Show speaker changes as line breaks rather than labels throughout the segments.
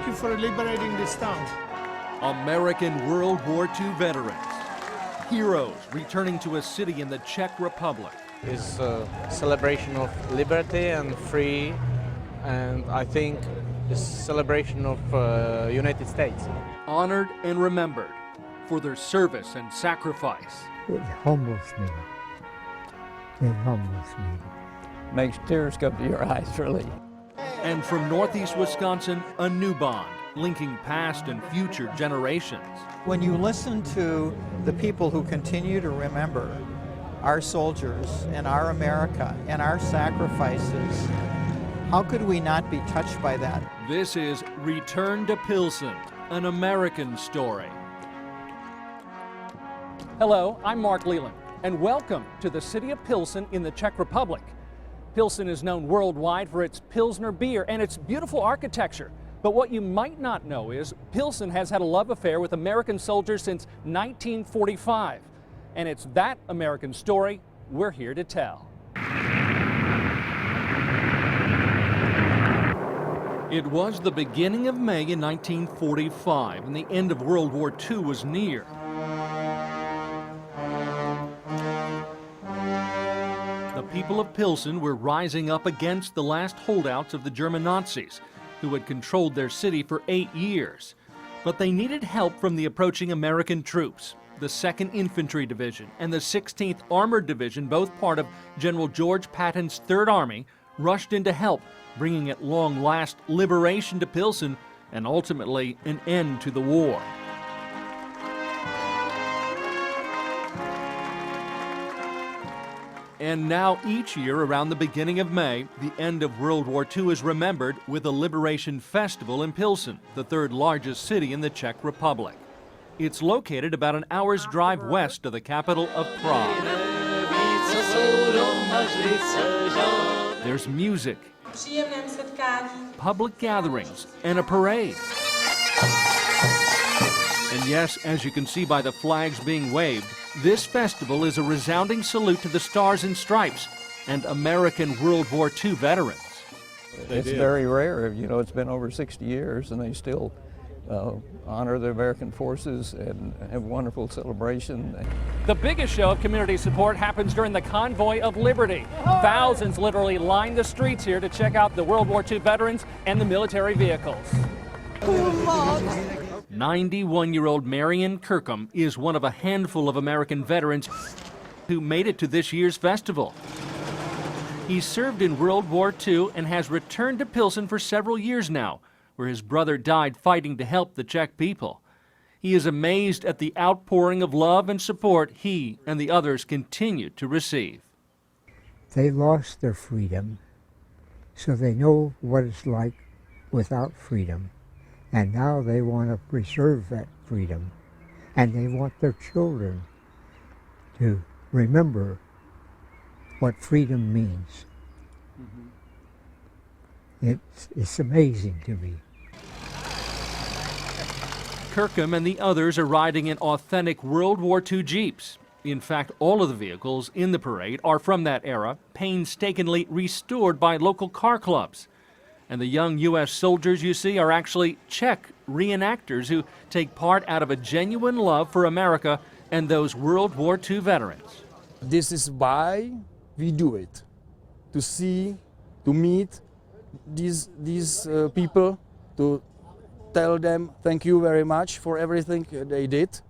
you for liberating this town.
American World War II veterans, heroes returning to a city in the Czech Republic.
It's a celebration of liberty and free, and I think it's a celebration of United States.
Honored and remembered for their service and sacrifice.
It humbles me. It humbles me.
Makes tears come to your eyes, really.
And from Northeast Wisconsin, a new bond linking past and future generations.
When you listen to the people who continue to remember our soldiers and our America and our sacrifices, how could we not be touched by that?
This is Return to Pilsen, an American story.
Hello, I'm Mark Leland, and welcome to the city of Pilsen in the Czech Republic. Pilsen is known worldwide for its Pilsner beer and its beautiful architecture. But what you might not know is Pilsen has had a love affair with American soldiers since 1945. And it's that American story we're here to tell.
It was the beginning of May in 1945, and the end of World War II was near. The people of Pilsen were rising up against the last holdouts of the German Nazis, who had controlled their city for 8 years. But they needed help from the approaching American troops. The 2nd Infantry Division and the 16th Armored Division, both part of General George Patton's 3rd Army, rushed in to help, bringing at long last liberation to Pilsen and ultimately an end to the war. And now each year around the beginning of May, the end of World War II is remembered with a Liberation Festival in Pilsen, the 3rd largest city in the Czech Republic. It's located about an hour's drive west of the capital of Prague. There's music, public gatherings, and a parade. And yes, as you can see by the flags being waved, this festival is a resounding salute to the Stars and Stripes and American World War II veterans.
It's very rare. You know, it's been over 60 years and they still honor the American forces and have wonderful celebration.
The biggest show of community support happens during the Convoy of Liberty. Thousands literally line the streets here to check out the World War II veterans and the military vehicles.
91-year-old Marion Kirkham is one of a handful of American veterans who made it to this year's festival. He served in World War II and has returned to Pilsen for several years now, where his brother died fighting to help the Czech people. He is amazed at the outpouring of love and support he and the others continue to receive.
They lost their freedom, so they know what it's like without freedom. And now they want to preserve that freedom. And they want their children to remember what freedom means. It's amazing to me.
Kirkham and the others are riding in authentic World War II Jeeps. In fact, all of the vehicles in the parade are from that era, painstakingly restored by local car clubs. And the young U.S. soldiers you see are actually Czech reenactors who take part out of a genuine love for America and those World War II veterans.
This is why we do it, to see, to meet these people, to tell them thank you very much for everything they did.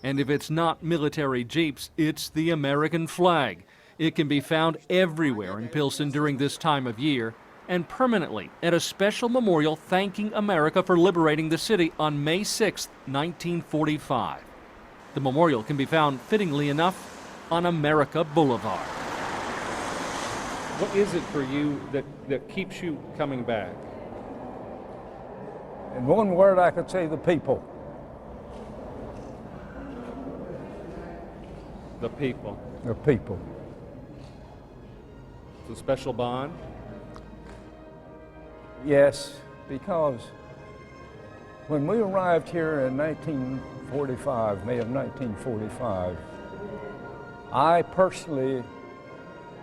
And if it's not military jeeps, it's the American flag. It can be found everywhere in Pilsen during this time of year, and permanently at a special memorial thanking America for liberating the city on May 6, 1945. The memorial can be found, fittingly enough, on America Boulevard.
What is it for you that keeps you coming back?
In one word, I could say the people.
The people.
The people.
It's a special bond?
Yes, because when we arrived here in 1945, May of 1945, I personally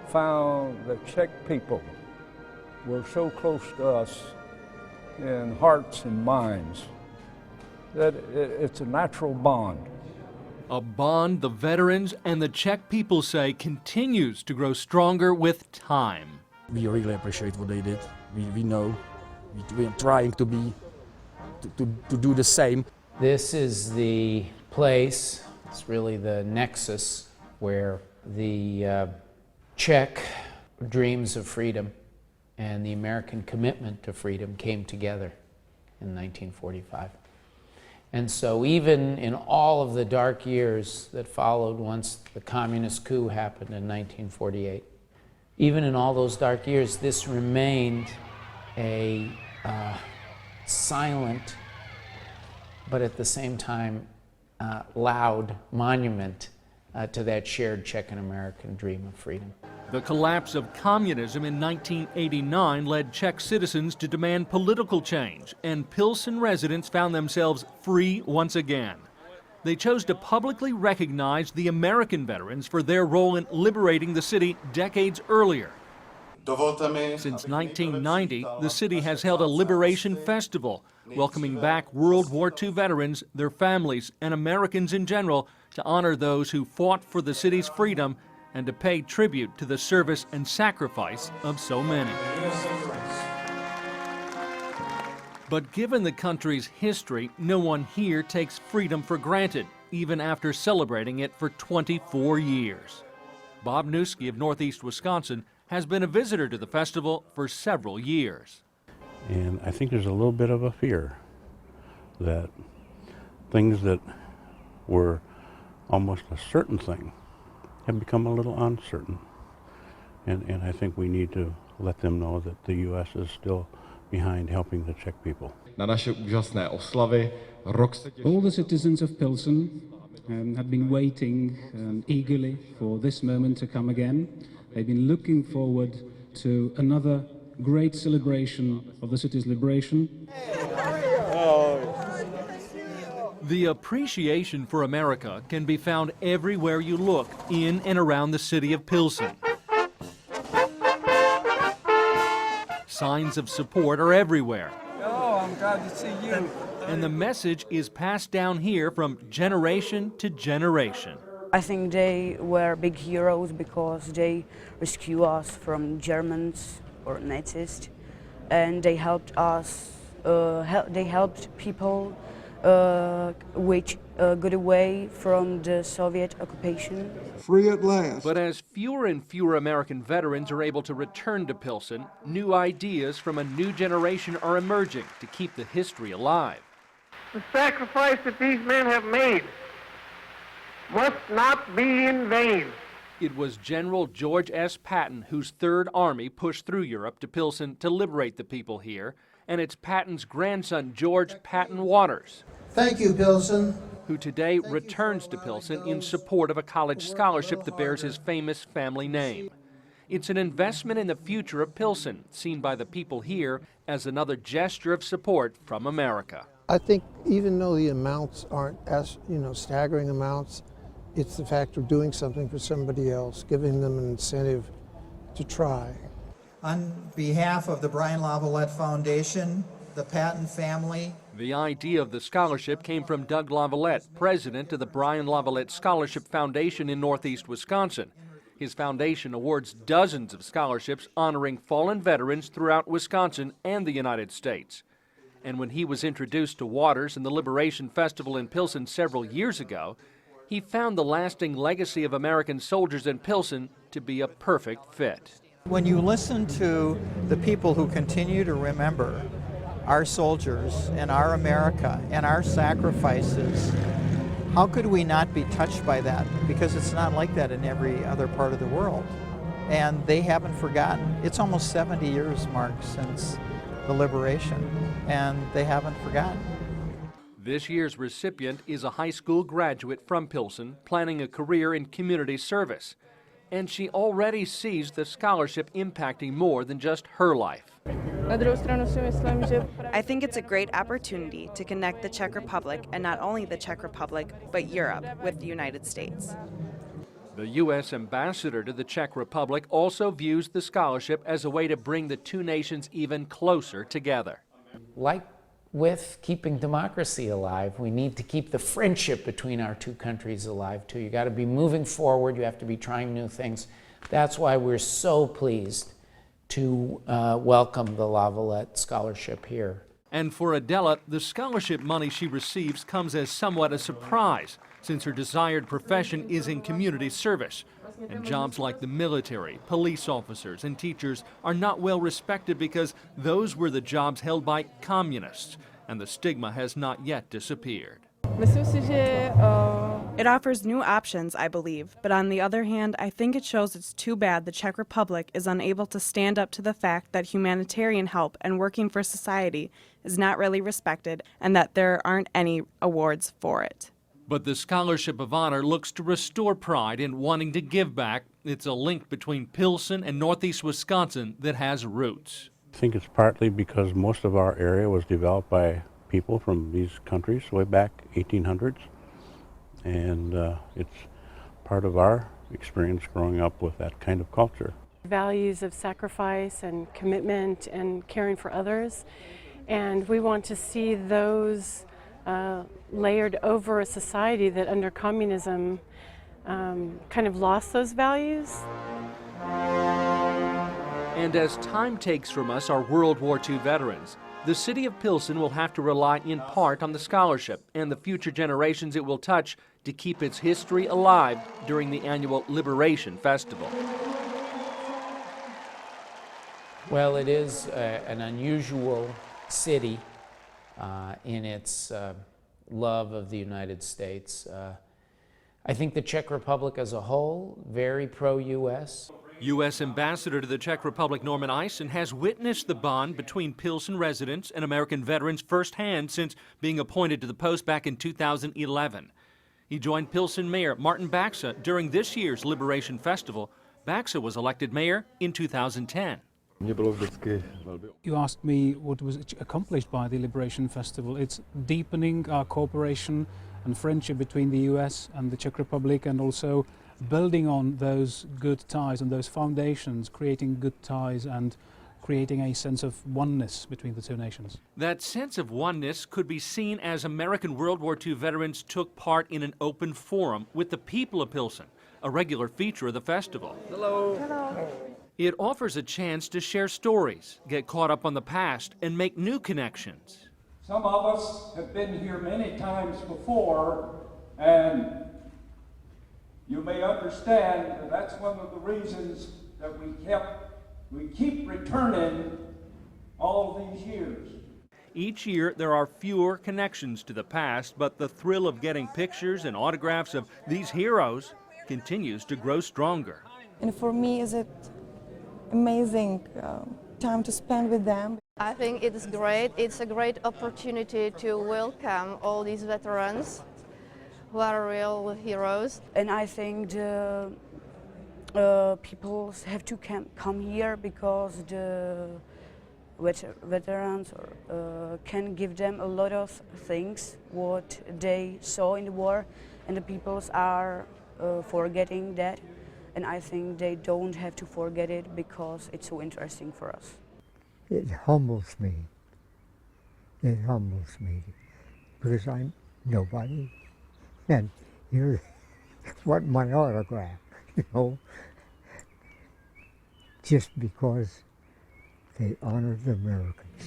found the Czech people were so close to us
in hearts and minds, that it's a natural bond.
A bond the veterans and the Czech people say continues to grow stronger with time.
We really appreciate what they did. We know we are trying to do the same.
This is the place, it's really the nexus where the Czech dreams of freedom and the American commitment to freedom came together in 1945. And so even in all of the dark years that followed once the communist coup happened in 1948, even in all those dark years, this remained a silent, but at the same time loud monument to that shared Czech and American dream of freedom.
The collapse of communism in 1989 led Czech citizens to demand political change, and Pilsen residents found themselves free once again. They chose to publicly recognize the American veterans for their role in liberating the city decades earlier. Since 1990, the city has held a Liberation Festival, welcoming back World War II veterans, their families, and Americans in general to honor those who fought for the city's freedom and to pay tribute to the service and sacrifice of so many. But given the country's history, no one here takes freedom for granted, even after celebrating it for 24 years. Bob Newski of Northeast Wisconsin has been a visitor to the festival for several years.
And I think there's a little bit of a fear that things that were almost a certain thing have become a little uncertain. And I think we need to let them know that the U.S. is still behind helping the Czech people.
Na naše úžasné oslavy
all the citizens of Pilsen have been waiting eagerly for this moment to come again. They've been looking forward to another great celebration of the city's liberation.
The appreciation for America can be found everywhere you look in and around the city of Pilsen. Signs of support are everywhere.
Oh, I'm glad to see you.
And the message is passed down here from generation to generation.
I think they were big heroes because they rescued us from Germans or Nazis, and they helped us. They helped people which got away from the Soviet occupation.
Free at last.
But as fewer and fewer American veterans are able to return to Pilsen, new ideas from a new generation are emerging to keep the history alive.
The sacrifice that these men have made must not be in vain.
It was General George S. Patton whose Third Army pushed through Europe to Pilsen to liberate the people here, and it's Patton's grandson, George Patton Waters.
Thank you, Pilsen.
Who today returns to Pilsen in support of a college scholarship that bears his famous family name. It's an investment in the future of Pilsen, seen by the people here as another gesture of support from America.
I think even though the amounts aren't as, staggering amounts, it's the fact of doing something for somebody else, giving them an incentive to try.
On behalf of the Brian Lavalette Foundation, the Patton family.
The idea of the scholarship came from Doug Lavalette, president of the Brian Lavalette Scholarship Foundation in Northeast Wisconsin. His foundation awards dozens of scholarships honoring fallen veterans throughout Wisconsin and the United States. And when he was introduced to Waters in the Liberation Festival in Pilsen several years ago, he found the lasting legacy of American soldiers in Pilsen to be a perfect fit.
When you listen to the people who continue to remember our soldiers and our America and our sacrifices, how could we not be touched by that? Because it's not like that in every other part of the world. And they haven't forgotten. It's almost 70 years, Mark, since the liberation, and they haven't forgotten.
This year's recipient is a high school graduate from Pilsen planning a career in community service. And she already sees the scholarship impacting more than just her life.
I think it's a great opportunity to connect the Czech Republic, and not only the Czech Republic, but Europe, with the United States.
The U.S. ambassador to the Czech Republic also views the scholarship as a way to bring the two nations even closer together.
like with keeping democracy alive, we need to keep the friendship between our two countries alive too. You got to be moving forward, you have to be trying new things. That's why we're so pleased to welcome the Lavalette Scholarship here.
And for Adela, the scholarship money she receives comes as somewhat a surprise, since her desired profession is in community service. And jobs like the military, police officers, and teachers are not well respected because those were the jobs held by communists, and the stigma has not yet disappeared.
It offers new options, I believe, but on the other hand, I think it shows it's too bad the Czech Republic is unable to stand up to the fact that humanitarian help and working for society is not really respected and that there aren't any awards for it.
But the Scholarship of Honor looks to restore pride in wanting to give back. It's a link between Pilsen and Northeast Wisconsin that has roots.
I think it's partly because most of our area was developed by people from these countries way back 1800s, and it's part of our experience growing up with that kind of culture.
Values of sacrifice and commitment and caring for others, and we want to see those layered over a society that under communism kind of lost those values.
And as time takes from us our World War II veterans, the city of Pilsen will have to rely in part on the scholarship and the future generations it will touch to keep its history alive during the annual Liberation Festival.
Well, it is an unusual city in its love of the United States. I think the Czech Republic as a whole, very pro-U.S.
U.S. Ambassador to the Czech Republic Norman Eisen has witnessed the bond between Pilsen residents and American veterans firsthand since being appointed to the post back in 2011. He joined Pilsen Mayor Martin Baxa during this year's Liberation Festival. Baxa was elected mayor in 2010.
You asked me what was accomplished by the Liberation Festival. It's deepening our cooperation and friendship between the US and the Czech Republic, and also building on those good ties and those foundations, creating good ties and creating a sense of oneness between the two nations.
That sense of oneness could be seen as American World War II veterans took part in an open forum with the people of Pilsen, a regular feature of the festival.
Hello.
Hello. It offers a chance to share stories, get caught up on the past, and make new connections.
Some of us have been here many times before, and you may understand that that's one of the reasons that we keep returning all these years.
Each year there are fewer connections to the past, but the thrill of getting pictures and autographs of these heroes continues to grow stronger.
And for me, is it amazing time to spend with them.
I think it is great. It's a great opportunity to welcome all these veterans who are real heroes.
And I think the people have to come here because the veterans can give them a lot of things what they saw in the war, and the peoples are forgetting that. And I think they don't have to forget it because it's so interesting for us.
It humbles me. It humbles me because I'm nobody. And you want my autograph, you know, just because they honored the Americans.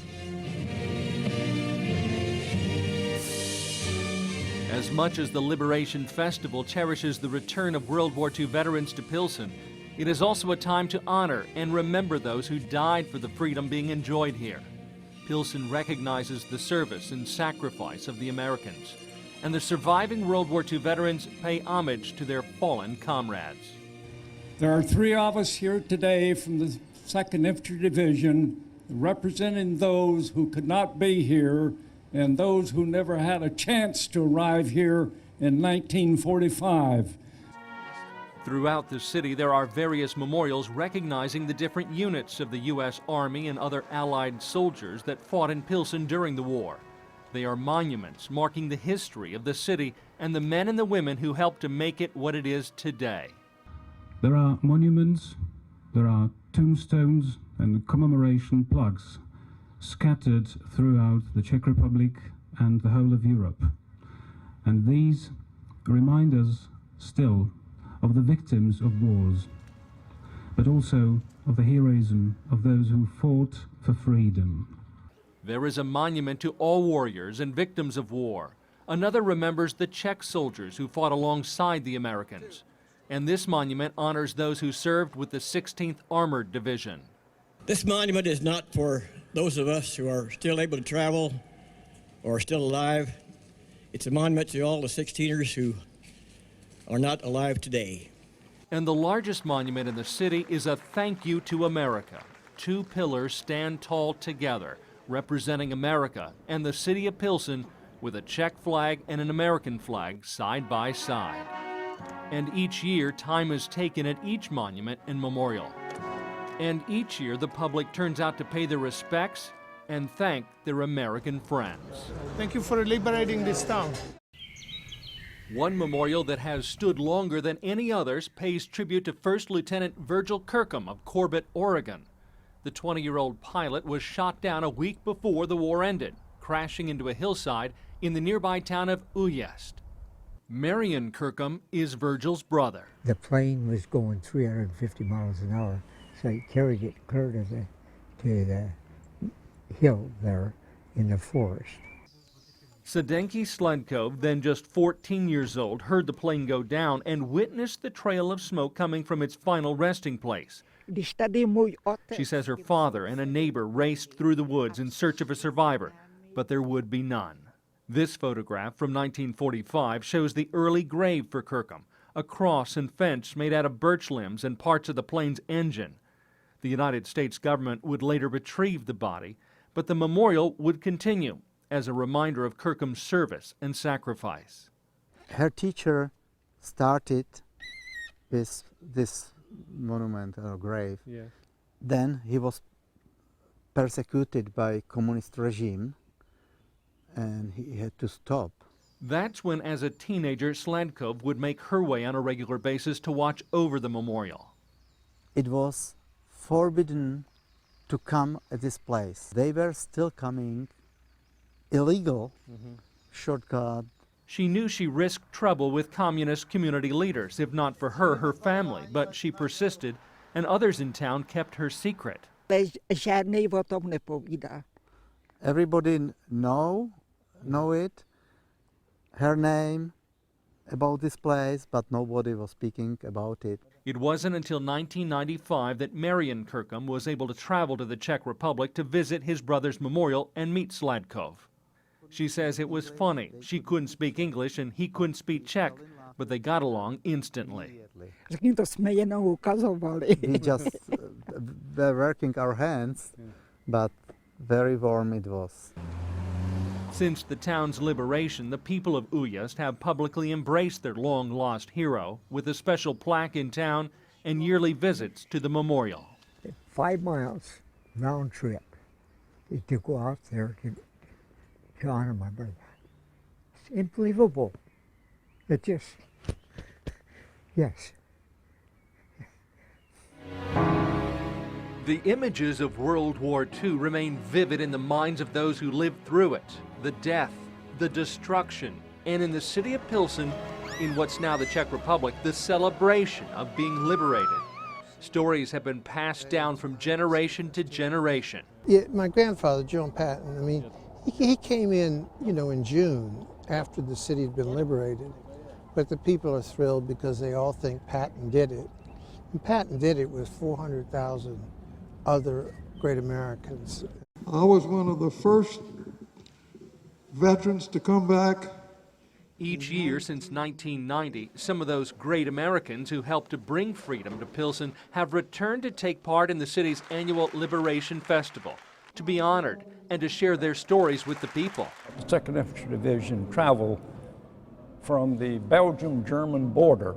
As much as the Liberation Festival cherishes the return of World War II veterans to Pilsen, it is also a time to honor and remember those who died for the freedom being enjoyed here. Pilsen recognizes the service and sacrifice of the Americans, and the surviving World War II veterans pay homage to their fallen comrades.
There are 3 of us here today from the 2nd Infantry Division representing those who could not be here and those who never had a chance to arrive here in 1945.
Throughout the city, there are various memorials recognizing the different units of the U.S. Army and other Allied soldiers that fought in Pilsen during the war. They are monuments marking the history of the city and the men and the women who helped to make it what it is today.
There are monuments, there are tombstones and commemoration plaques scattered throughout the Czech Republic and the whole of Europe. And these remind us still of the victims of wars, but also of the heroism of those who fought for freedom.
There is a monument to all warriors and victims of war. Another remembers the Czech soldiers who fought alongside the Americans. And this monument honors those who served with the 16th Armored Division.
This monument is not for those of us who are still able to travel or are still alive. It's a monument to all the 16ers who are not alive today.
And the largest monument in the city is a thank you to America. 2 pillars stand tall together, representing America and the city of Pilsen, with a Czech flag and an American flag side by side. And each year, time is taken at each monument and memorial. And each year, the public turns out to pay their respects and thank their American friends.
Thank you for liberating this town.
One memorial that has stood longer than any others pays tribute to First Lieutenant Virgil Kirkham of Corbett, Oregon. The 20-year-old pilot was shot down a week before the war ended, crashing into a hillside in the nearby town of Újezd. Marion Kirkham is Virgil's brother.
The plane was going 350 miles an hour, so he carried it clear to the hill there in the forest.
Zdenka Sledkov, then just 14 years old, heard the plane go down and witnessed the trail of smoke coming from its final resting place. She says her father and a neighbor raced through the woods in search of a survivor, but there would be none. This photograph from 1945 shows the early grave for Kirkham, a cross and fence made out of birch limbs and parts of the plane's engine. The United States government would later retrieve the body, but the memorial would continue as a reminder of Kirkham's service and sacrifice.
Her teacher started with this monument or grave.
Yes.
Then he was persecuted by communist regime and he had to stop.
That's when, as a teenager, Sledkov would make her way on a regular basis to watch over the memorial.
It was forbidden to come at this place. They were still coming illegal shortcut.
She knew she risked trouble with communist community leaders, if not for her, her family, but she persisted, and others in town kept her secret.
Everybody know it, her name, about this place, but nobody was speaking about it.
It wasn't until 1995 that Marion Kirkham was able to travel to the Czech Republic to visit his brother's memorial and meet Sledkov. She says it was funny. She couldn't speak English and he couldn't speak Czech, but they got along instantly.
We just were working our hands, but very warm it was.
Since the town's liberation, the people of Újezd have publicly embraced their long-lost hero with a special plaque in town and yearly visits to the memorial.
5 miles round trip to go out there to honor my brother. It's unbelievable. It just, yes.
The images of World War II remain vivid in the minds of those who lived through it. The death, the destruction, and in the city of Pilsen, in what's now the Czech Republic, the celebration of being liberated. Stories have been passed down from generation to generation.
Yeah, my grandfather, John Patton, I mean, he came in, in June after the city had been liberated, but the people are thrilled because they all think Patton did it. And Patton did it with 400,000 other great Americans.
I was one of the first veterans to come back.
Each year since 1990, some of those great Americans who helped to bring freedom to Pilsen have returned to take part in the city's annual Liberation Festival, to be honored and to share their stories with the people.
The 2nd Infantry Division traveled from the Belgium-German border,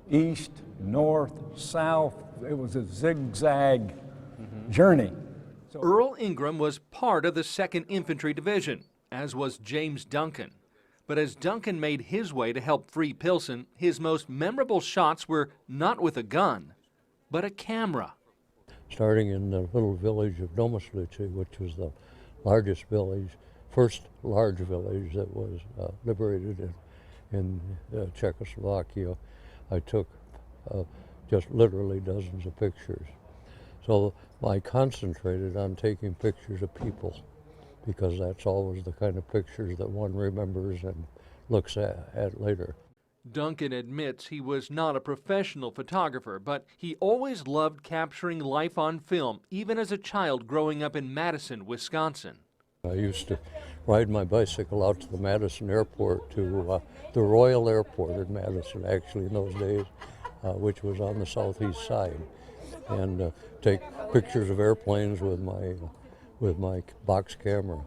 east, north, south. It was a zigzag journey.
Earl Ingram was part of the 2nd Infantry Division, as was James Duncan. But as Duncan made his way to help free Pilsen, his most memorable shots were not with a gun, but a camera.
starting in the little village of Domoslice, which was the largest village, first large village that was liberated in Czechoslovakia. I took just literally dozens of pictures. So I concentrated on taking pictures of people, because that's always the kind of pictures that one remembers and looks at later.
Duncan admits he was not a professional photographer, but he always loved capturing life on film, even as a child growing up in Madison, Wisconsin.
I used to ride my bicycle out to the Madison airport, to the Royal Airport in Madison, actually, in those days, which was on the southeast side, and take pictures of airplanes with my box camera.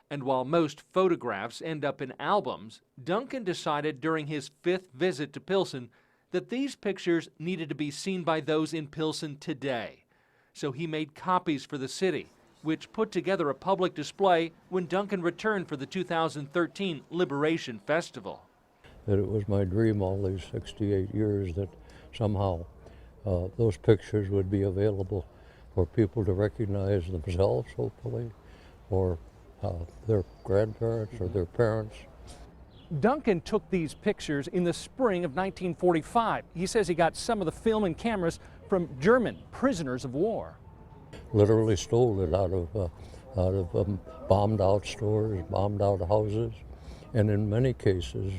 And while most photographs end up in albums, Duncan decided during his 5th visit to Pilsen that these pictures needed to be seen by those in Pilsen today. So he made copies for the city, which put together a public display when Duncan returned for the 2013 Liberation Festival.
That it was my dream all these 68 years that somehow those pictures would be available for people to recognize themselves, hopefully, or their grandparents or their parents.
Duncan took these pictures in the spring of 1945. He says he got some of the film and cameras from German prisoners of war.
Literally stole it out of bombed out stores, bombed out houses, and in many cases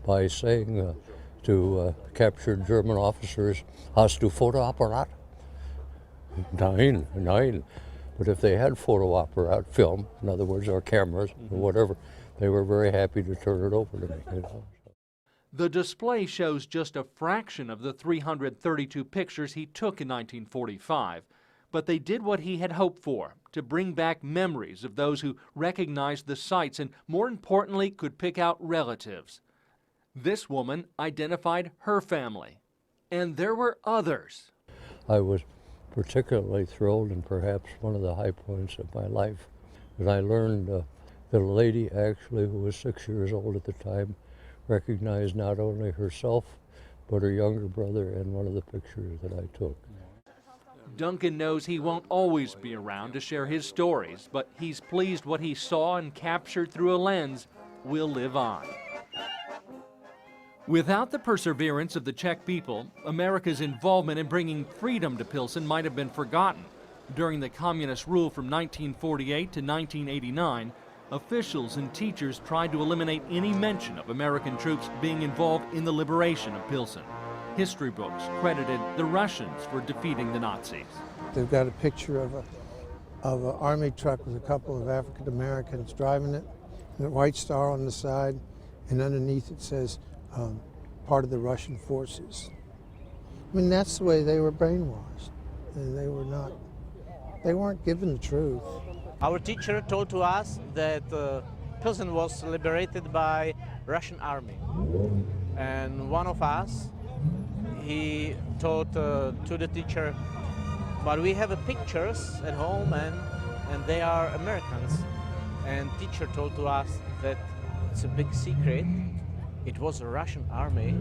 by saying to captured German officers, "Hast du Fotoapparat?" Nein, nein. But if they had photoapparat film, in other words, or cameras or whatever, they were very happy to turn it over to me. You know?
The display shows just a fraction of the 332 pictures he took in 1945, but they did what he had hoped for, to bring back memories of those who recognized the sites and, more importantly, could pick out relatives. This woman identified her family, and there were others.
I was particularly thrilled, and perhaps one of the high points of my life, that I learned that a lady actually who was 6 years old at the time recognized not only herself but her younger brother in one of the pictures that I took.
Duncan knows he won't always be around to share his stories, but he's pleased what he saw and captured through a lens will live on. Without the perseverance of the Czech people, America's involvement in bringing freedom to Pilsen might have been forgotten. During the communist rule from 1948 to 1989, officials and teachers tried to eliminate any mention of American troops being involved in the liberation of Pilsen. History books credited the Russians for defeating the Nazis.
They've got a picture of an army truck with a couple of African Americans driving it, and a white star on the side, and underneath it says, part of the Russian forces. I mean, that's the way they were brainwashed, and they weren't given the truth.
Our teacher told to us that Pilsen was liberated by Russian army, and one of us, he told to the teacher, but we have pictures at home and they are Americans. And teacher told to us that it's a big secret. It was a Russian army.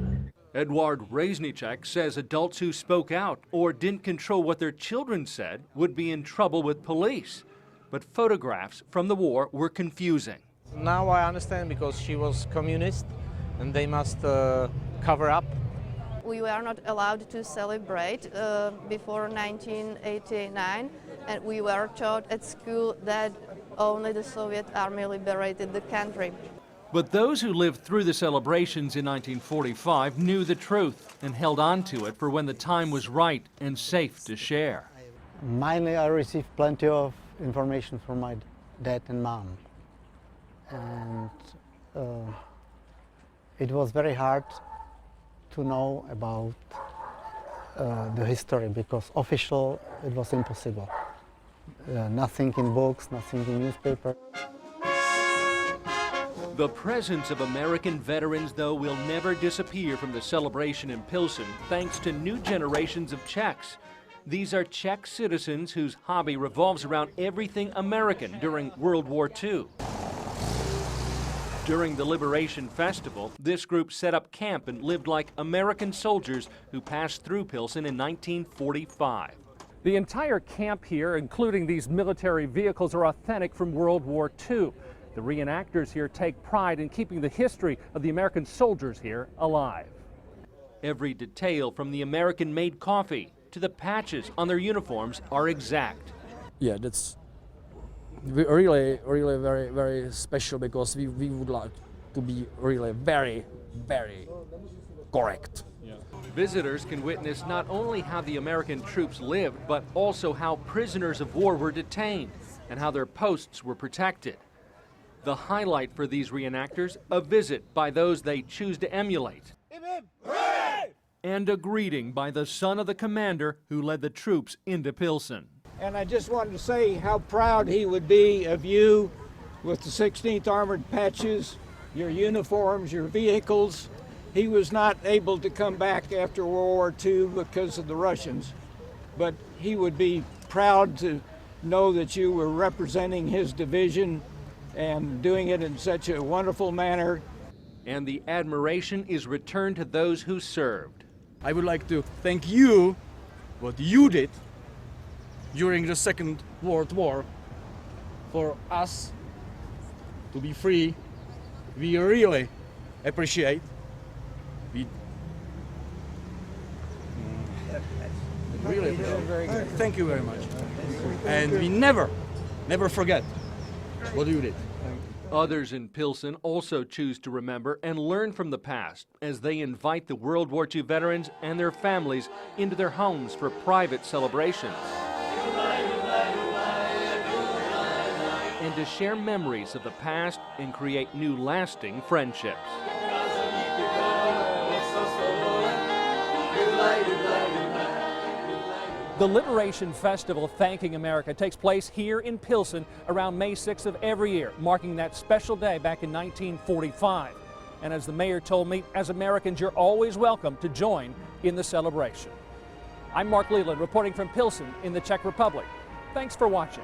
Edward Reznicek says adults who spoke out or didn't control what their children said would be in trouble with police. But photographs from the war were confusing.
Now I understand, because she was communist and they must cover up.
We were not allowed to celebrate before 1989, and we were taught at school that only the Soviet army liberated the country.
But those who lived through the celebrations in 1945 knew the truth and held on to it for when the time was right and safe to share.
Mainly I received plenty of information from my dad and mom. And it was very hard to know about the history, because official, it was impossible. Nothing in books, nothing in newspaper.
The presence of American veterans, though, will never disappear from the celebration in Pilsen, thanks to new generations of Czechs. These are Czech citizens whose hobby revolves around everything American during World War II. During the Liberation Festival, this group set up camp and lived like American soldiers who passed through Pilsen in 1945. The entire camp here, including these military vehicles, are authentic from World War II. The reenactors here take pride in keeping the history of the American soldiers here alive. Every detail, from the American-made coffee to the patches on their uniforms, are exact.
Yeah, that's really very, very special, because we would like to be really very, very correct.
Visitors can witness not only how the American troops lived, but also how prisoners of war were detained and how their posts were protected. The highlight for these reenactors, a visit by those they choose to emulate. And a greeting by the son of the commander who led the troops into Pilsen.
And I just wanted to say how proud he would be of you with the 16th Armored Patches, your uniforms, your vehicles. He was not able to come back after World War II because of the Russians, but he would be proud to know that you were representing his division and doing it in such a wonderful manner.
And the admiration is returned to those who served.
I would like to thank you, what you did during the Second World War, for us to be free. We really appreciate. Really appreciate. Thank you very much. And we never forget what you did.
Others in Pilsen also choose to remember and learn from the past as they invite the World War II veterans and their families into their homes for private celebrations. And to share memories of the past and create new lasting friendships. The Liberation Festival Thanking America takes place here in Pilsen around May 6th of every year, marking that special day back in 1945. And as the mayor told me, as Americans, you're always welcome to join in the celebration. I'm Mark Leland reporting from Pilsen in the Czech Republic. Thanks for watching.